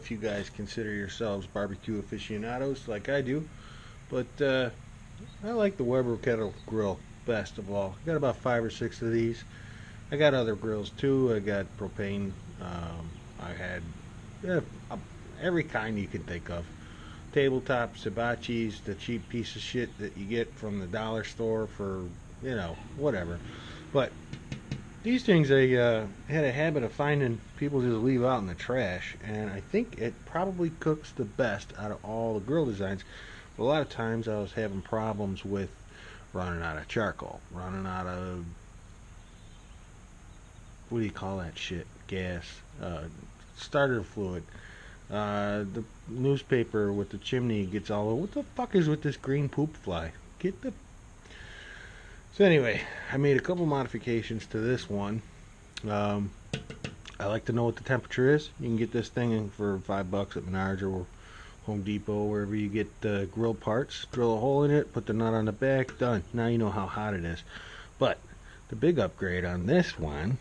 if you guys consider yourselves barbecue aficionados like I do, but I like the Weber Kettle grill best of all. I got about 5 or 6 of these. I got other grills too. I got propane. I had uh, every kind you can think of. Tabletop hibachis, the cheap piece of shit that you get from the dollar store for, whatever. But these things I had a habit of finding people just leave out in the trash, and I think it probably cooks the best out of all the grill designs. But a lot of times I was having problems with running out of charcoal, running out of, what do you call that shit? Gas, starter fluid. The newspaper with the chimney gets all over. What the fuck is with this green poop fly? Get the. So anyway, I made a couple modifications to this one. I like to know what the temperature is. You can get this thing for $5 at Menards or Home Depot, wherever you get grill parts. Drill a hole in it, put the nut on the back, done. Now you know how hot it is. But the big upgrade on this one,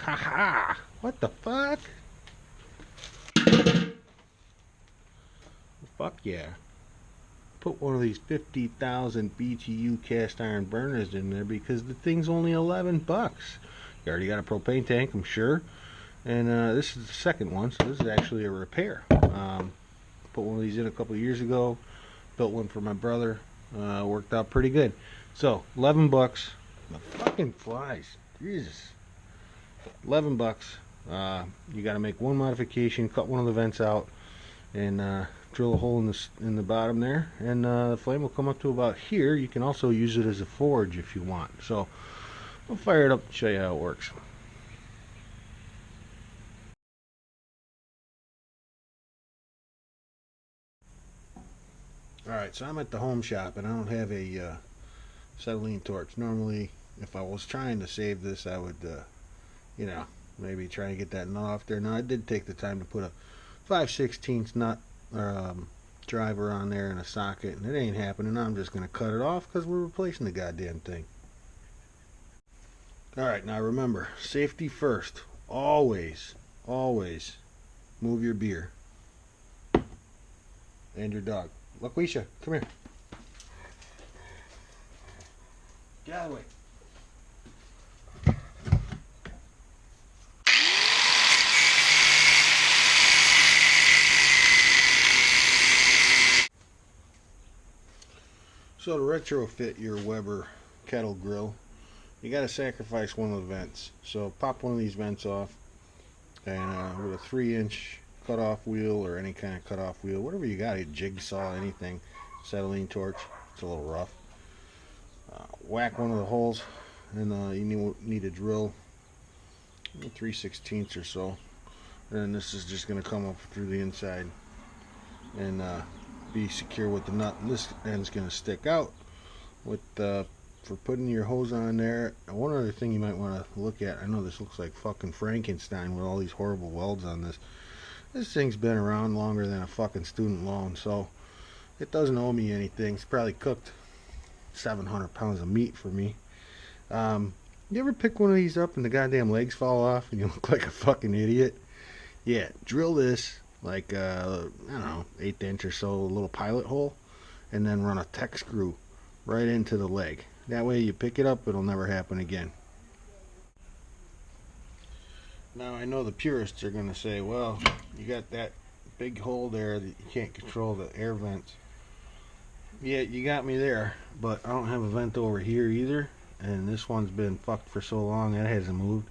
haha, what the fuck? Fuck yeah. Put one of these 50,000 BTU cast iron burners in there because the thing's only $11. You already got a propane tank, I'm sure. And this is the second one, so this is actually a repair. Put one of these in a couple of years ago. Built one for my brother. Worked out pretty good. So, $11. The fucking flies. Jesus. $11. You got to make one modification, cut one of the vents out, and drill a hole in the bottom there, and the flame will come up to about here. You can also use it as a forge if you want. So I'll fire it up and show you how it works. Alright, so I'm at the home shop and I don't have a acetylene torch. Normally, if I was trying to save this, I would maybe try and get that nut off there. Now I did take the time to put a 5/16 nut driver on there and a socket, and it ain't happening. I'm just going to cut it off because we're replacing the goddamn thing. Alright, now remember, safety first. Always move your beer. And your dog. LaQuisha, come here. Get out of the way. So to retrofit your Weber Kettle grill, you got to sacrifice one of the vents. So pop one of these vents off, and with a 3-inch cutoff wheel or any kind of cutoff wheel, whatever you got, a jigsaw, anything, acetylene torch, it's a little rough. Whack one of the holes, and you need a drill 3/16 or so, and this is just going to come up through the inside and be secure with the nut, and this end's going to stick out with for putting your hose on there. One other thing you might want to look at, I know this looks like fucking Frankenstein with all these horrible welds on this thing's been around longer than a fucking student loan, so it doesn't owe me anything. It's probably cooked 700 pounds of meat for me. You ever pick one of these up and the goddamn legs fall off and you look like a fucking idiot? Yeah, drill this like I don't know, 1/8 inch or so, a little pilot hole, and then run a tech screw right into the leg. That way you pick it up, it'll never happen again. Now I know the purists are going to say, well, you got that big hole there that you can't control the air vents. Yeah, you got me there, but I don't have a vent over here either, and this one's been fucked for so long that hasn't moved.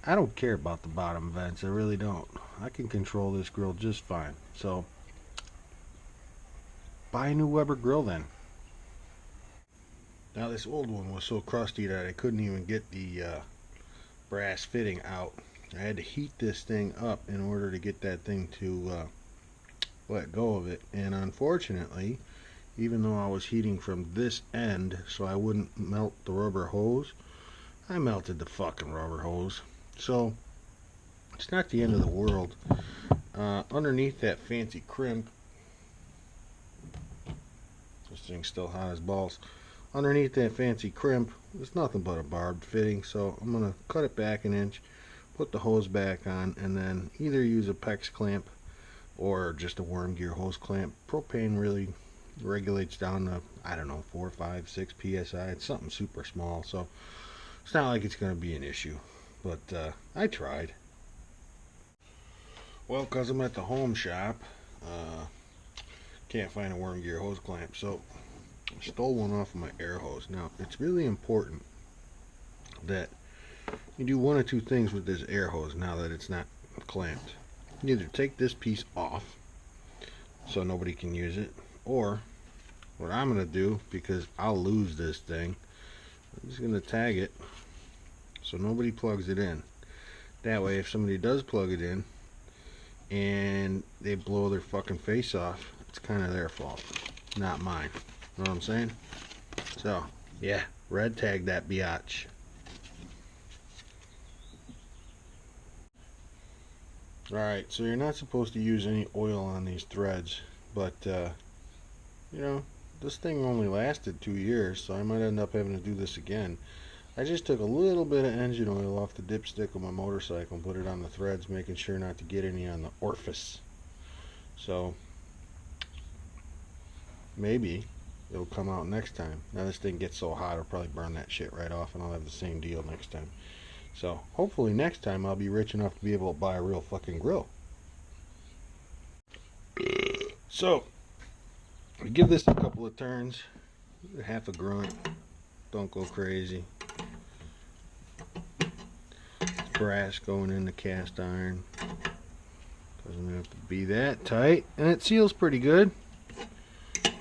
I don't care about the bottom vents, I really don't. I can control this grill just fine. So buy a new Weber grill then. Now this old one was so crusty that I couldn't even get the brass fitting out. I had to heat this thing up in order to get that thing to let go of it, and unfortunately, even though I was heating from this end so I wouldn't melt the rubber hose, I melted the fucking rubber hose. So it's not the end of the world. Underneath that fancy crimp, this thing's still hot as balls. Underneath that fancy crimp, it's nothing but a barbed fitting, so I'm going to cut it back 1 inch, put the hose back on, and then either use a PEX clamp or just a worm gear hose clamp. Propane really regulates down to, I don't know, 4, 5, 6 psi. It's something super small, so it's not like it's going to be an issue. But I tried. Well, because I'm at the home shop, can't find a worm gear hose clamp, so I stole one off of my air hose. Now, it's really important that you do one or two things with this air hose now that it's not clamped. You either take this piece off so nobody can use it, or what I'm going to do, because I'll lose this thing, I'm just going to tag it so nobody plugs it in. That way, if somebody does plug it in and they blow their fucking face off, it's kind of their fault, not mine. Know what I'm saying? So, yeah, red tag that biatch. Alright, so you're not supposed to use any oil on these threads, but, you know, this thing only lasted 2 years, so I might end up having to do this again. I just took a little bit of engine oil off the dipstick of my motorcycle and put it on the threads, making sure not to get any on the orifice. So, maybe it'll come out next time. Now this thing gets so hot, it'll probably burn that shit right off, and I'll have the same deal next time. So, hopefully next time I'll be rich enough to be able to buy a real fucking grill. So, we give this a couple of turns, half a grunt, don't go crazy. Brass going in the cast iron, doesn't have to be that tight, and it seals pretty good.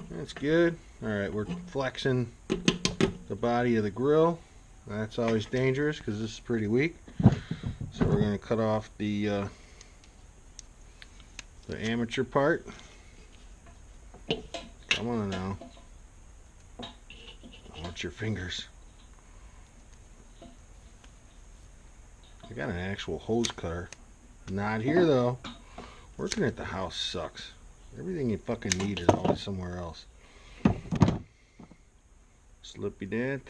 That's good. Alright, we're flexing the body of the grill. That's always dangerous because this is pretty weak, so we're going to cut off the amateur part. Come on now, watch your fingers. I got an actual hose cutter. Not here though. Working at the house sucks. Everything you fucking need is always somewhere else. Slippy that.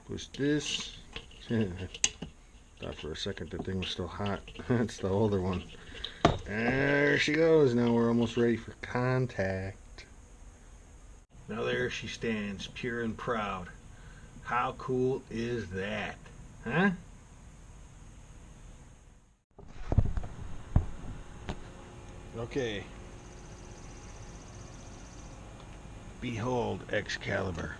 Push this. Thought for a second that thing was still hot. That's the older one. There she goes. Now we're almost ready for contact. Now there she stands, pure and proud. How cool is that? Huh? Okay. Behold Excalibur.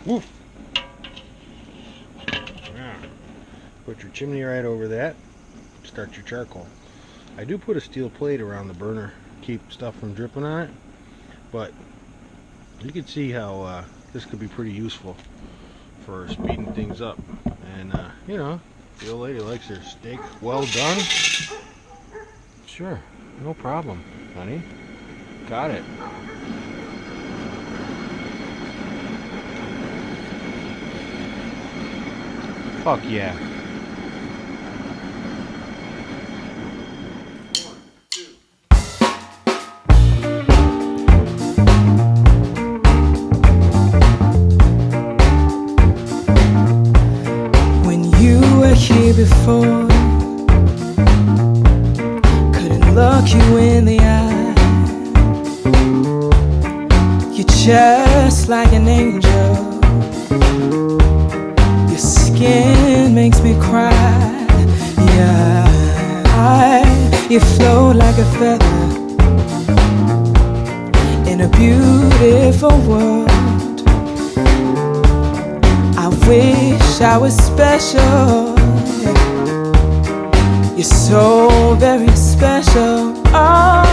Woo! Put your chimney right over that. Start your charcoal. I do put a steel plate around the burner, keep stuff from dripping on it, but you can see how this could be pretty useful for speeding things up. And you know, the old lady likes her steak well done. Sure, no problem, honey. Got it. Fuck yeah. Here before, couldn't look you in the eye. You're just like an angel. Your skin makes me cry. Yeah, you float like a feather in a beautiful world. I wish I was special. You're so very special. Oh.